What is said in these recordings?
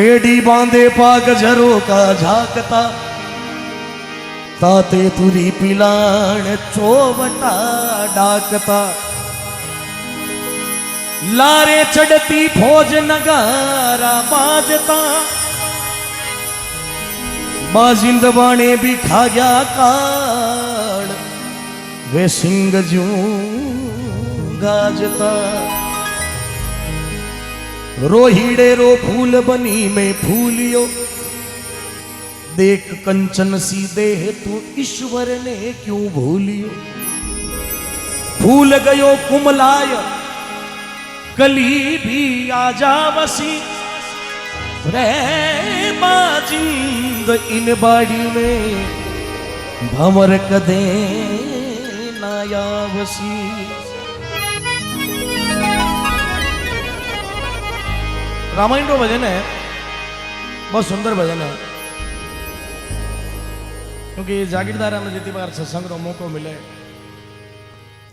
टेढ़ी बांधे पाग झरो का झाकता ताते तुरी पिलाण चोवटा डाकता लारे चढ़ती फौज नगारा बाजता बाजिंद बाणे भी खा गया काड़ वे सिंह जू गाजता रोहिड़े रो फूल बनी में फूलियो देख कंचन सी देह तू ईश्वर ने क्यों भूलियो फूल गयो कुमलाय कली भी आजा वसी रे बाजिंद इन बाड़ी में भंवर कदे नाया वसी। रामायण रो भजन है, बहुत सुंदर भजन है, क्योंकि जागीरदार में जितनी बार सत्संग रो मौको मिले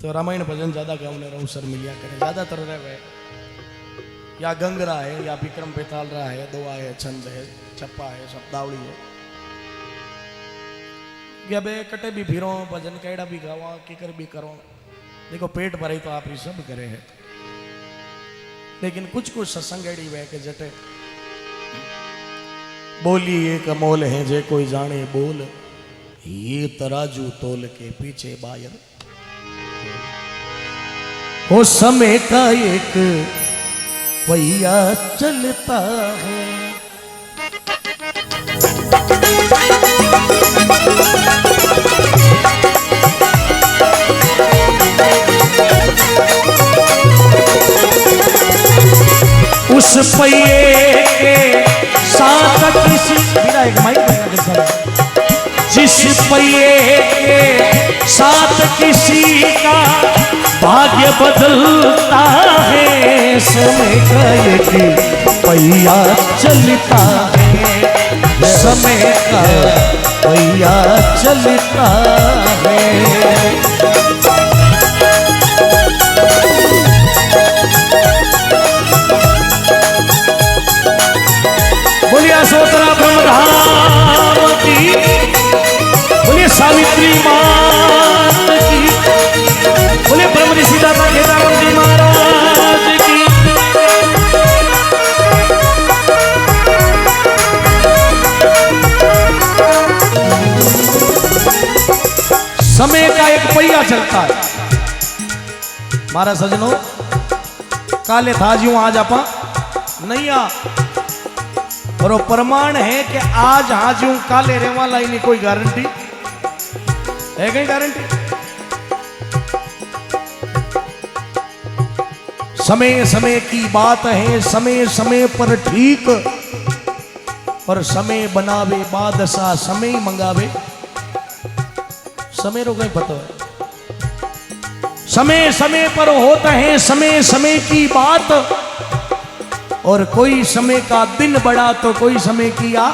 तो रामायण भजन ज्यादा गाने रो अवसर मिलिया करे। ज्यादातर रहे या गंगरा है या विक्रम बेताल रहा है, दुआ है, छंद है, छप्पा है, शब्दावली है, या बे कटे भी फिरो भजन कैड़ा भी गावा किकर भी करो। देखो पेट भरे तो आप ही सब करे है, लेकिन कुछ कुछ सत्संग एड़ी वे के जटे बोली एक अमोल है जे कोई जाने बोल ये तराजू तोल के पीछे बायर हो समय का एक पहिया चलता है। उस पहिए के साथ किसी मेरा एक माइक बना जिस पहिए के साथ किसी का भाग्य बदलता है समय का एक पहिया चलता है समय का पहिया चलता है। बोलिए सोतरा ब्रह्मधाम की, बोलिए सावित्री मात की, बोलिए ब्रह्म ऋषि दाता केदारनाथ जी महाराज की। समय का एक पहिया चलता है मारा सजनों, काले था जी आज आपा नहीं आ और वो प्रमाण है कि आज हाजू काले रेवा लाई नहीं कोई गारंटी है, कहीं गारंटी। समय समय की बात है, समय समय पर ठीक, और समय बनावे बादशाह समय मंगावे। समय रो कहीं पता है, समय समय पर होता है समय समय की बात, और कोई समय का दिन बड़ा तो कोई समय किया।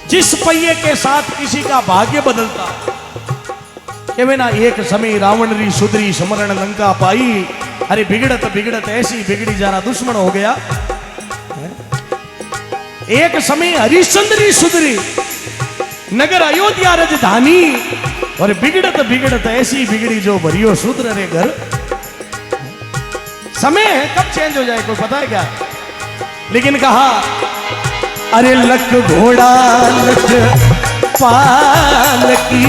जिस पहिए के साथ किसी का भाग्य बदलता के ना एक समय रावण री सुधरी समरण लंका पाई, अरे बिगड़त बिगड़त ऐसी बिगड़ी जाना दुश्मन हो गया। एक समय हरिश्चंद्री सुधरी नगर अयोध्या राजधानी, और बिगड़त बिगड़त ऐसी बिगड़ी जो भरियो शूद्र रे घर। समय कब चेंज हो जाए कोई पता है क्या, लेकिन कहा अरे लख घोड़ा लख पाल की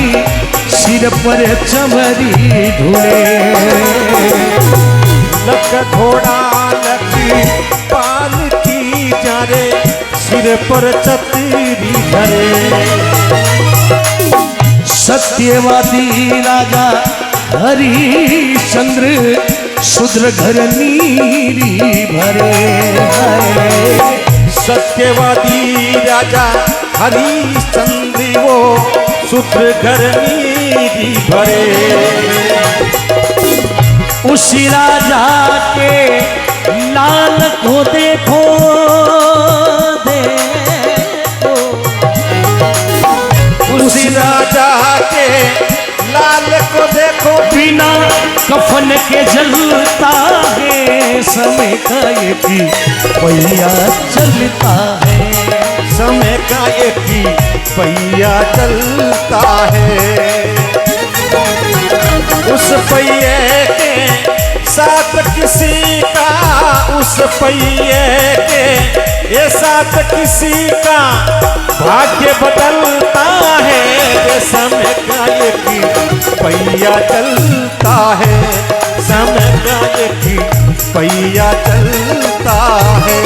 सिर पर चमरी ढूंढे, लख घोड़ा लख पाल की जारे सिर पर छतरी धरे। सत्यवादी राजा हरिश्चंद्र शूद्र घर नीरी भरे। सत्यवादी राजा हरिश्चंद्र वो शूद्र घर नीरी भरे। उसी राजा के लाल को देखो देखो, उसी राजा के लाल को देखो देखो बिना कफन के जलता है, समय का एक ही पहिया चलता है। समय का एक ही पहिया चलता है। उस पहिए के साथ किसी का, उस पहिए के ये साथ किसी का भाग्य बदलता है। ये समय का एक ही पहिया चलता है, समय का एक ही पहिया चलता है।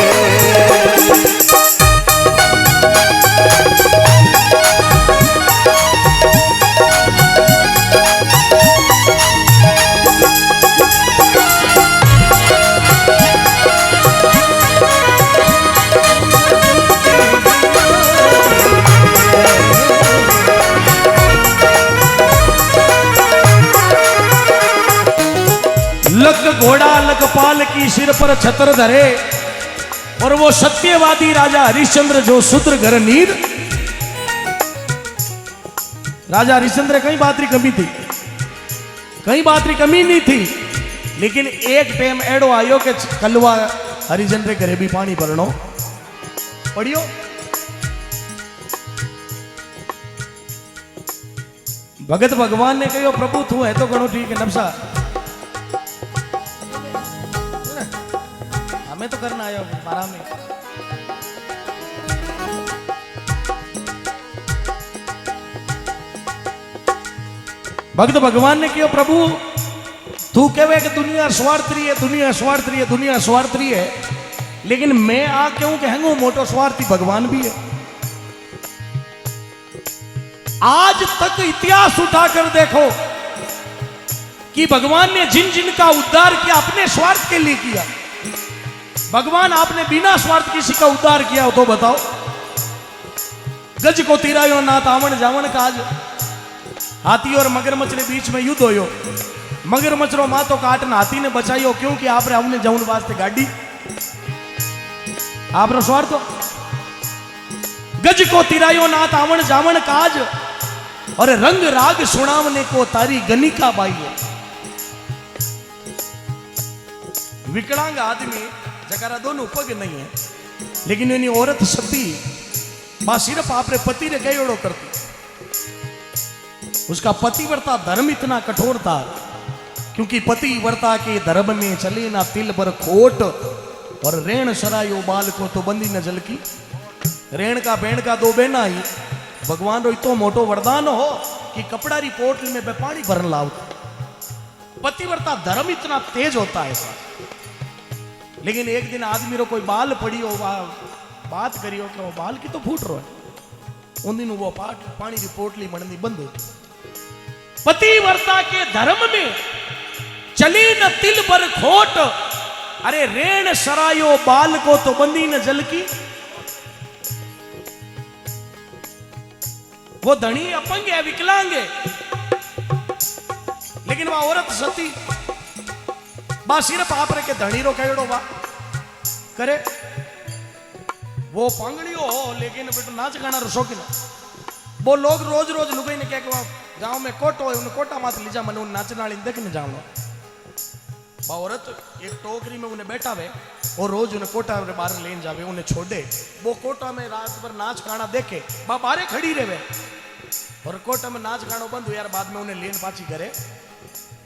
लग घोड़ा लखपाल की सिर पर छत्र धरे, और वो सत्यवादी राजा हरिश्चंद्र जो शूद्र घर नीर। राजा हरिश्चंद्र कई बात री कमी थी, कई बात री कमी नहीं थी, लेकिन एक टाइम एडो आयो के कलवा हरिश्चंद्र घरे भी पानी भरनो पड़ियो। भगत भगवान ने कहो प्रभु तू है तो घणो ठीक है, नबसा हमें तो करना आया मारा में। भक्त भगवान ने कहो प्रभु तू कहे कि दुनिया स्वार्थी है, दुनिया स्वार्थी है, दुनिया स्वार्थी है, लेकिन मैं आ क्यों कहूं मोटो स्वार्थी भगवान भी है। आज तक इतिहास उठाकर देखो कि भगवान ने जिन जिन का उद्धार किया अपने स्वार्थ के लिए किया। भगवान आपने बिना स्वार्थ किसी का उद्धार किया हो तो बताओ। गज को तिरायो ना तावण जावण काज, हाथी और मगरमच्छ के बीच में युद्ध होयो, मगरमच्छ रो मातो काटन हाथी ने बचायो, क्योंकि आपने हमने जाऊन वास्ते गाड़ी आप स्वार्थ। गज को तिरायो ना तावण जावण काज, और रंग राग सुनावने को तारी गनिका बाई है। विकलांग आदमी जकारा दोनों पग नहीं है, लेकिन इन्हीं औरत सती बा सिर्फ आपरे पति ने गयोड़ो करती। उसका पतिव्रता धर्म इतना कठोर था, क्योंकि पतिव्रता के धर्म में चले ना तिल पर खोट, और रेण सरायो बाल को तो बंदी न जल की। रेण का बेण का दो बेना ही भगवान रो इतो मोटो वरदान हो कि कपड़ा री पोटली में पानी भरन लाओ। पतिव्रता धर्म इतना तेज होता है। लेकिन एक दिन आदमी रो कोई बाल पड़ी हो, बात करियो कि वो बाल की तो फूट रो है, उन दिन वो पानी की पोटली बननी बंद होती। पतिव्रता के धर्म में चली न तिल पर खोट, अरे रेण सरायो बाल को तो बंदी न जल की। वो धनी अपंग है, विकलांग है, लेकिन वह औरत सती बा सिर्फ आप रे के धनी रो कहो बा करे। वो पांगड़ियो हो, लेकिन बेटा नाच गाना रो शौकीन। वो लोग रोज रोज लुगाई ने कह गांव में कोटो है, उन्हें कोटा मात लीजा मैंने उन नाचने वाली देखने जाऊंगा। बा औरत एक टोकरी में उन्हें बैठा हुए और रोज उन्हें कोटा बाहर लेन जावे, उन्हें छोड़े। वो कोटा में रात भर नाच गाना देखे, बा बाहर खड़ी रहे और कोटा में नाच गाना बंद हो यार, बाद में उन्हें लेन पाची करे,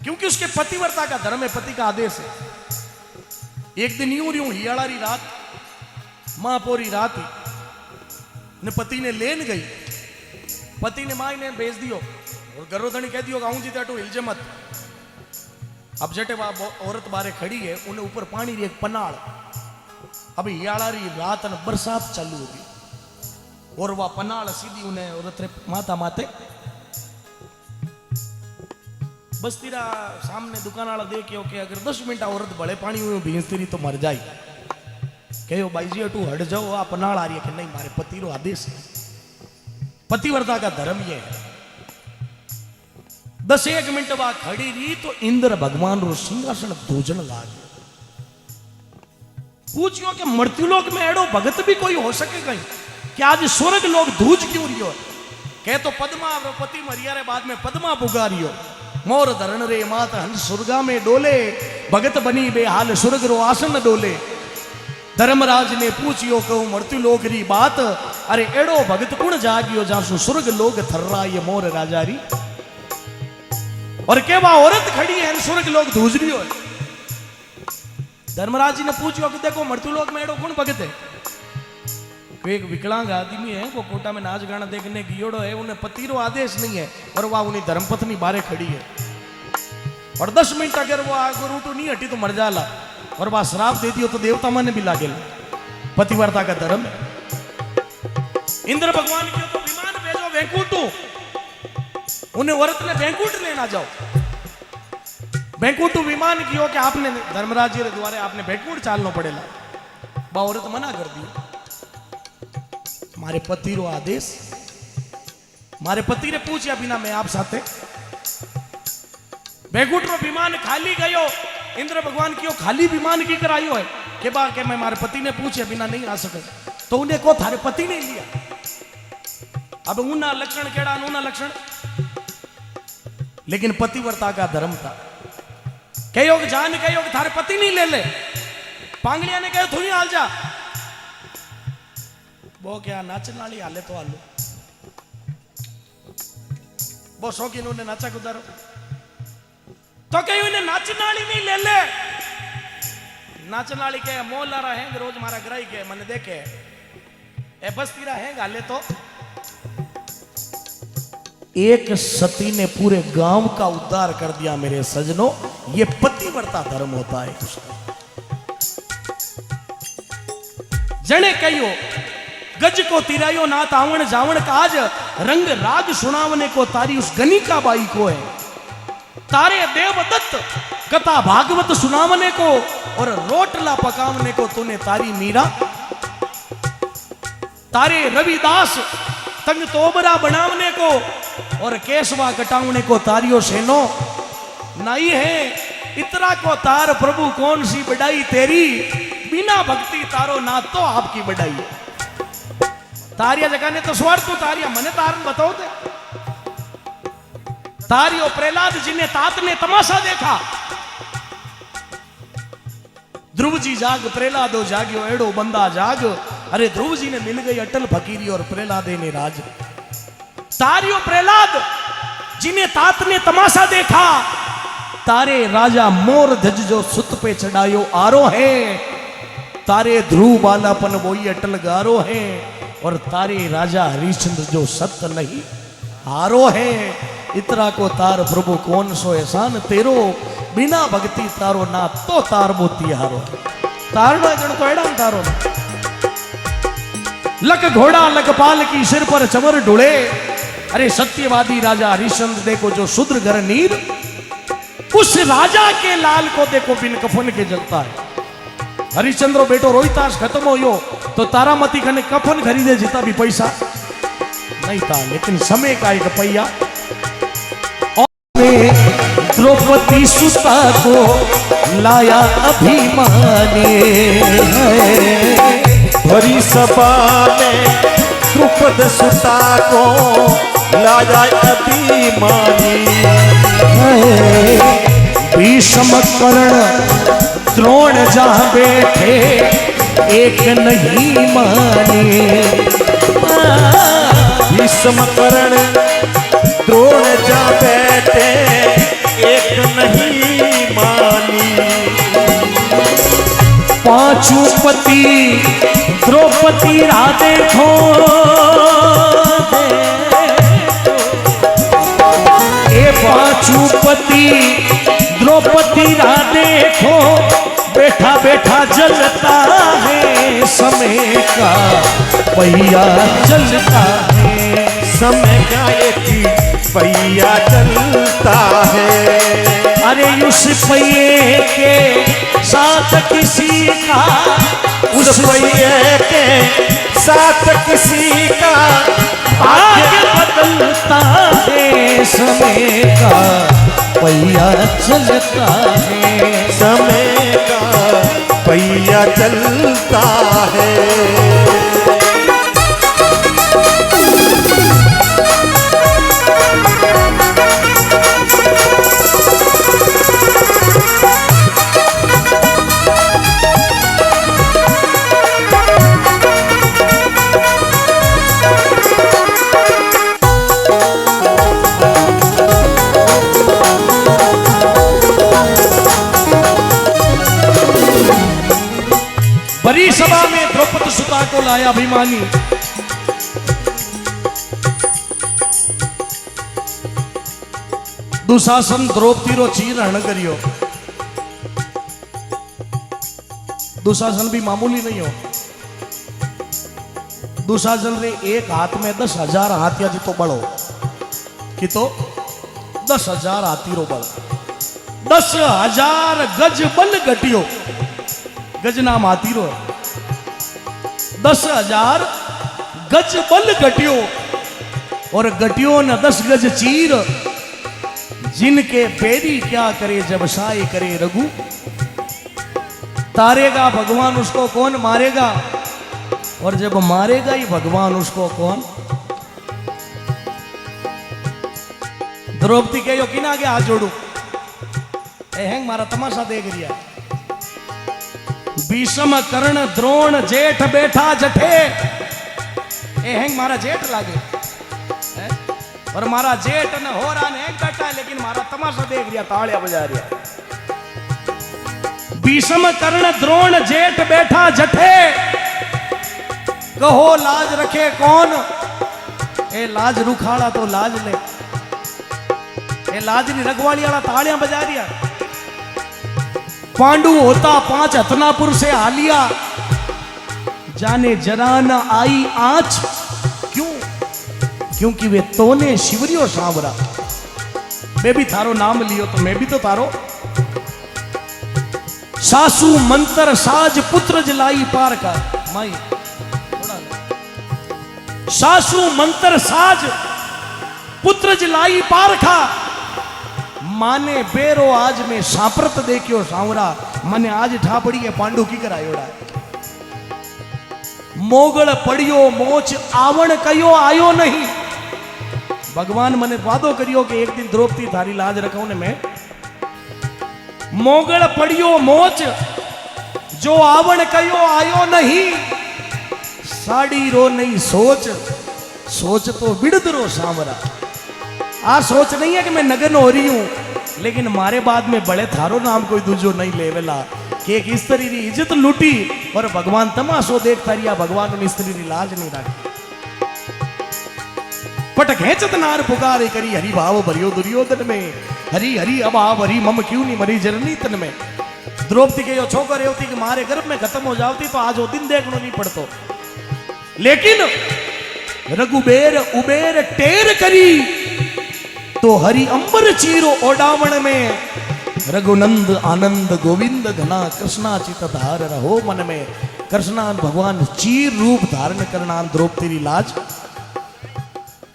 क्योंकि उसके पतिव्रता का धर्म है, पति का आदेश है। एक दिन यूं हियाड़ी रात, महापोरी रात ने पति ने लेन गई, पति ने माई ने भेज दियो और गर्भधनी कह दियो गाऊं जी तेटू हिलजे मत। अब जटे औरत बारे खड़ी है, उन्हें ऊपर पानी री एक पनाड़। अब हियाड़ी रात न बरसात चालू होगी और वह पनाड़ सीधी उन्हें औरत रे माता माते। बस तेरा सामने दुकान वाला देखे कि अगर 10 मिनट औरत बड़े पानी में भींजती रही तो मर जाए। कहो भाई जी अटू हट जाओ, आप पनाड़ आ रही है कि नहीं, मारे पति रो आदेश है, पतिव्रता का धर्म ये है। 10-1 मिनट बाद खड़ी रही तो इंद्र भगवान रो सिंहासन धूजन लाग। पूछियो कि मृत्युलोक में एड़ो भगत भी कोई हो सके कहीं कि आज स्वर्ग लोग धूज क्यों रियो? कह तो पद्मा पति मरिया रे बाद में पद्मा पुगारियो, मोर धरण रे मात हंस सुरगा में डोले, भगत बनी बेहाल सुरग रो आसन डोले। धर्मराज ने पूछियो कहूं मृत्यु लोक री बात, अरे एड़ो भगत कुण जागियो जासु सुरग लोग थर्रा ये मोर राजारी। और केवा औरत खड़ी है सुरग लोग धूज रही हो। धर्मराज जी ने पूछियो कि देखो मृत्यु लोक में एड़ो कौन भगत है। एक विकलांग आदमी है वो कोटा में नाच गाना देखने गियोड़ो है, उन्हें पति रो आदेश नहीं है और वह उन्हें धर्मपत्नी बारे खड़ी है और 10 मिनट अगर वो आगे रूटू नहीं हटी तो मर जाला और वह श्राप देती हो तो देवता मन भी लागे। पतिव्रता का धर्म है। इंद्र भगवान के तो विमान भेजो वैकुंठू, उन्हें औरत ने वैकुंठ लेना जाओ। वैकुंठू विमान कियो कि आपने धर्मराज जी द्वारा आपने वैकुंठ चालना पड़ेगा। बा औरत मना कर दी, मारे पति रो आदेश। मारे पति ने पूछा बिना मैं आप साथे वैकुंठ रो विमान खाली गयो। इंद्र भगवान की खाली विमान की करायो है के बा के मैं मारे पति ने पूछे बिना नहीं आ सके तो उन्हें को थारे पति ने लिया। अब ऊना लक्षण केड़ा ऊना लक्षण, लेकिन पतिव्रता का धर्म था। कहो कि जान कहो कि थारे पति नहीं ले ले। पांगलिया ने कहो थोड़ी हाल जा वो क्या नाचन वाली हाले तो हालो वो शौकीन उन्हें नाचा गुजारो तो कहीं उन्हें नाचन वाली नहीं ले ले। नाचन वाली के मोल ला रहे हैं रोज मारा ग्राही के मन देखे ए बस तीरा है गाले तो। एक सती ने पूरे गांव का उद्धार कर दिया मेरे सजनों। ये पतिव्रता धर्म होता है उसका। जने कहियो गज को तिरायो नाथ आवण जावण काज, रंग राग सुनावने को तारी उस गनिका बाई को है। तारे देवदत्त कथा भागवत सुनावने को और रोटला पकावने को तूने तारी मीरा। तारे रविदास तंग तोबरा बनावने को और केसवा कटावने को तारियो सेनो नहीं है। इतरा को तार प्रभु कौन सी बढ़ाई तेरी, बिना भक्ति तारो ना तो आपकी बढ़ाई है। तारिया जगह ने तो स्वर तू तारिया मने तारन बताओ दे। तारियो प्रहलाद जी ने तात ने तमाशा देखा। ध्रुव जी जाग प्रहलादो जागियो एड़ो बंदा जाग। अरे ध्रुव जी ने मिल गई अटल फकीरी और प्रहलादे ने राज। तारियो प्रहलाद जिन्हें तात ने तमाशा देखा। तारे राजा मोर ध्वज जो सुत पे चढ़ायो आरो है। तारे ध्रुव बालापन वही अटल गारो है और तारे राजा हरिश्चंद्र जो सत्य नहीं हारो है। इतरा को तार प्रभु कौन सो एहसान तेरो, बिना भक्ति तारो ना तो तार मोती हारो। तारना जन तो एड़ा तारो लक घोड़ा लक पाल की सिर पर चमर डुले। अरे सत्यवादी राजा हरिश्चंद्र देखो जो शूद्र घर नीर, उस राजा के लाल को देखो बिन कफन के जलता है। हरिश्चंद्र बेटो रोहितास खत्म हो यो तो तारामती खने कफन खरीदे जितना भी पैसा नहीं था, लेकिन समय का एक पैया। द्रौपदी सुता को लाया अभिमानी, भरी सभा में द्रुपद सुता को लाया अभिमानी। भीष्म कर्ण द्रोण जहां बैठे एक नहीं माने। भीष्म कर्ण द्रोण जहां बैठे एक नहीं मानी। पांचों पति द्रौपदी रा देखो, ए पांचों पति द्रौपदी रा देखो, बैठा बैठा जलता है समय का पहिया चलता है। समय का एक पहिया चलता है। अरे उस पहिए के साथ किसी का, उस पहिए के साथ किसी का भाग्य बदलता है। समय का पहिया चलता है। समय का पहिया चलता है। लाया अभिमानी। दुशासन द्रौपदी रो चीर हरण करियो। दुशासन भी मामूली नहीं हो। दुशासन रे एक हाथ में 10,000 हाथिया जी तो बड़ो कि तो 10,000 हाथी रो बल, 10,000 गज बल गटियो। गज नाम हाथी रो, 10,000 गज बल गटियो और गटियो न 10 गज चीर। जिनके पैरी क्या करे जब साई करे रघु। तारेगा भगवान उसको कौन मारेगा, और जब मारेगा ही भगवान उसको कौन। द्रौपदी कहो कि ना आगे हाथ जोड़ू। ए हैंग मारा तमाशा देख रिया। भीष्म कर्ण द्रोण जेठ बैठा जठे। ए हैंग मारा जेठ लागे है? और मारा जेठ न हो रहा ने बैठा है, लेकिन मारा तमाशा देख रिया, तालियां बजा रिया। भीष्म कर्ण द्रोण जेठ बैठा जठे। कहो लाज रखे कौन। ए लाज रुखाड़ा तो लाज ले। ए लाज नहीं रखवाली वाला तालियां बजा रिया। पांडु होता 5 हतनापुर से हालिया। जाने जरा न आई आंच। क्यों? क्योंकि वे तोने शिवरियो सांवरा। मैं भी थारो नाम लियो तो मैं भी तो तारो। सासू मंत्र साज पुत्र जलाई पार का माई। सासू मंत्र साज पुत्र जलाई पार खा। माने बेरो आज में सांप्रत देखियो सांवरा। मने आज ठापड़ी है पांडु की करायोड़ा। मोगल पड़ियो मोच आवण कयो आयो नहीं। भगवान मने वादो करियो कि एक दिन द्रौपदी थारी लाज रखाऊं ने मैं। मोगल पड़ियो मोच जो आवण कयो आयो नहीं। साड़ी रो नहीं सोच, सोच तो बिड़द रो सांवरा। आ सोच नहीं है कि मैं नगन हो रही हूं, लेकिन मारे बाद में बड़े थारो नाम कोई दूजो नहीं लेवेला कि एक स्त्री री इज्जत लूटी और भगवान तमाशो देखता रिया। भगवान उन स्त्री री लाज नहीं राखी। पटक हेचत नार पुकारे करी हरि भाव भरियो दुर्योधन में। हरि हरि अभाव हरि मम क्यों नहीं मरी जननी तन में। द्रौपदी के यो छोकर होती कि मारे गर्भ में खत्म हो जाती तो आज वो दिन देखना नहीं पड़तो। लेकिन रघुबेर उबेर टेर करी तो हरि अंबर चीरो ओडावण में। रघुनंद आनंद गोविंद घना कृष्णा चित धार रहो मन में। कृष्णा भगवान चीर रूप धारण करना द्रौपदी री लाज।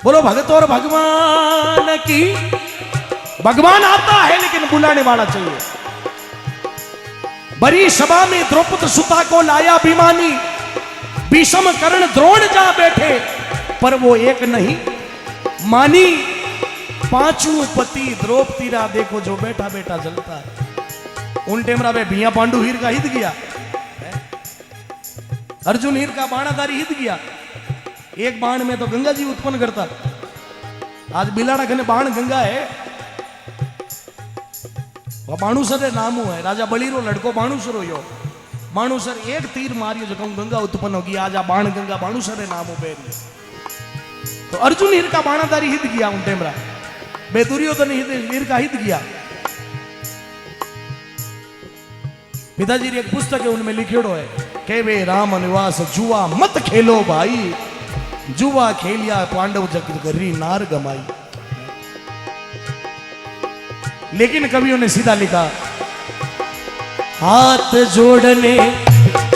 बोलो भगत और भगवान की। भगवान आता है लेकिन बुलाने वाला चाहिए। बड़ी सभा में द्रौपदी सुता को लाया अभिमानी। भीष्म कर्ण द्रोण जा बैठे पर वो एक नहीं मानी। पांचों पति द्रौपदी रा देखो जो बैठा बैठा जलता है। उन टेमरा में भिया पांडु हीर का हित गया, अर्जुन हीर का बाणाधारी हित गया। एक बाण में तो गंगा जी उत्पन्न करता। आज बिलाड़ा खने बाण गंगा है। वह बाणुसर नामू है। राजा बलीरो लड़को बाणुसर हो यो। बाणुसर एक तीर मारियो जो कहूं गंगा उत्पन्न होगी। आज आ बाण गंगा बाणुसर नामू बेरी। तो अर्जुन हीर का बाणाधारी हित गया उन टेमरा। दुर्योधन हीर का हित गया। पिताजी की एक पुस्तक है उनमें लिखेड़ो है के वे राम निवास जुआ मत खेलो भाई। जुआ खेलिया पांडव जग गरी नार गमाई। लेकिन कवियों ने सीधा लिखा हाथ जोड़ने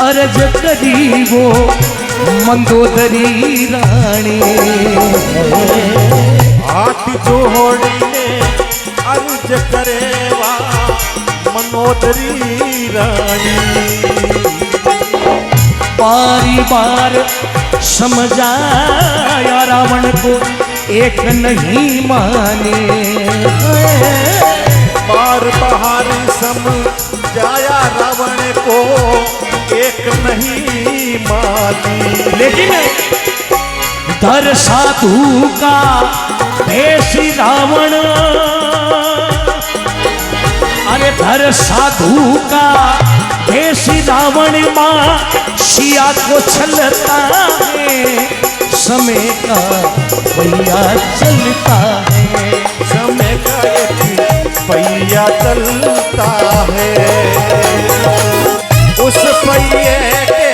अर्ज करी वो मंदोदरी रानी। हाथ जोड़ने अर्ज करेवा मनोदरी रानी। बारी बार समझाया रावण को एक नहीं माने। बार बार समझाया रावण को एक नहीं मानी। लेकिन धर साधु का भेष रावण। अरे धर साधु का भेष कैसी रावण माँ सिया को छलता है, समय का पहिया चलता है। समय का एक पहिया चलता है, उस पहिए के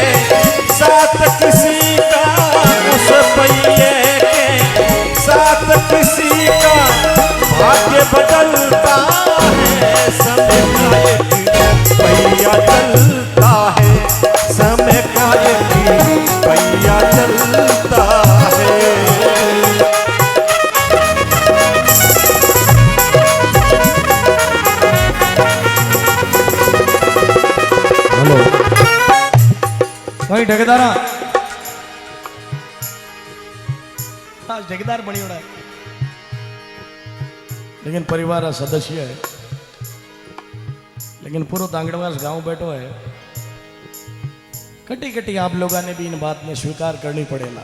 साथ किसी का, उस पहिए के साथ किसी का भाग्य बदलता है। समय का एक पहिया चलता है, समय का एक पहिया चलता है। हेलो भाई ठेकेदारा, आज ठेकेदार बनी उड़ा है, लेकिन परिवार का सदस्य है, लेकिन पूरा दांगड़वास गांव बैठो है। कटी कटी आप लोगों ने भी इन बात में स्वीकार करनी पड़ेगा।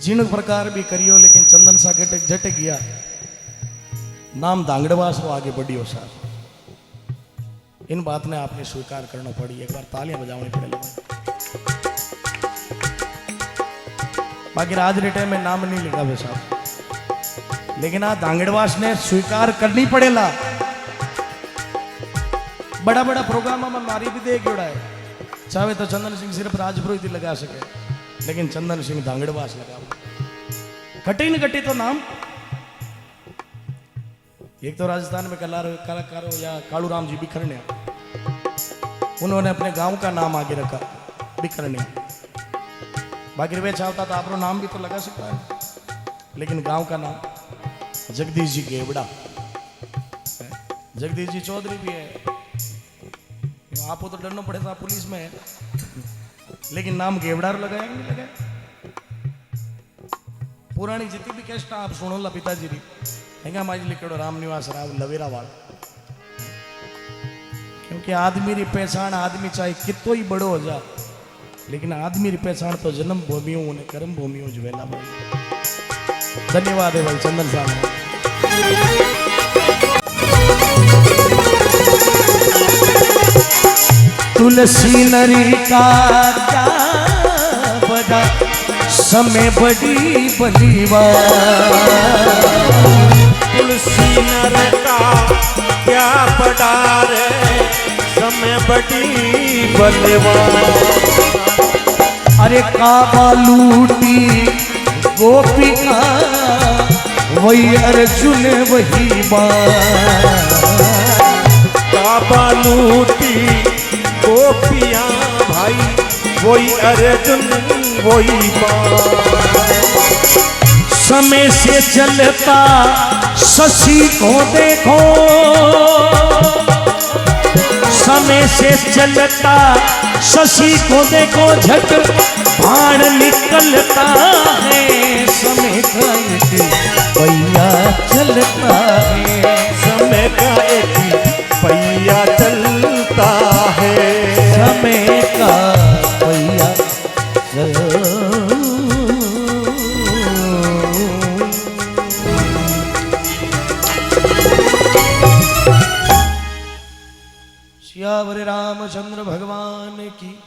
जिन प्रकार भी करियो, लेकिन चंदन सा जट गया नाम दांगड़वास वो आगे बढ़ियो सर। इन बात ने आपने स्वीकार करना पड़ी, एक बार तालियां बजावनी पड़ेगी। बाकी आज रे टाइम में नाम नहीं लिखा वे साहब, लेकिन आज दांगड़वास ने स्वीकार करनी पड़ेगा। बड़ा बड़ा प्रोग्राम में मारी भी दे जोड़ा है, चाहे तो चंदन सिंह सिर्फ राजपुरोहित लगा सके, लेकिन चंदन सिंह दांगड़वास लगा। कटी न कटी तो नाम, एक तो राजस्थान में कलाकारों या कालूराम जी बिखरने, उन्होंने अपने गांव का नाम आगे रखा बिखरने। बाकी वे चाहता तो आपको नाम भी तो लगा सकता है, लेकिन गांव का नाम जगदीश जी गेवड़ा, जगदीश जी चौधरी भी है। आपको तो डरना पड़ेगा पुलिस में है, लेकिन नाम गेवड़ा लगाया नहीं लगाया। पुरानी जितनी भी कैस्ट आप सुनो ला पिताजी री हेंगा माजी लिखड़ो राम निवास राव लवेरा वाल, क्योंकि आदमी री पहचान आदमी चाहे कितो ही बड़ो हो जा, लेकिन आदमी री पहचान तो जन्म भूमियों ने कर्म भूमियों ज्वेला भाई। धन्यवाद है भाई चंदन साहब। तुलसी नरी का क्या बड़ा समय बड़ी बलीवा, तुलसी नर का क्या बड़ा रे समय बड़ी बलवान। अरे काबा लूटी गोपिका वही अर्जुन वही बाण, काबा लूटी गोपियां भाई वही अर्जुन वही बाण। समय से चलता शशि को देखो, समय से चलता शशि को देखो, झट बाण निकलता है। समय का एक पहिया चलता है, समय का एक पहिया चलता है, समय का पहिया चलता। सियावर रामचंद्र भगवान की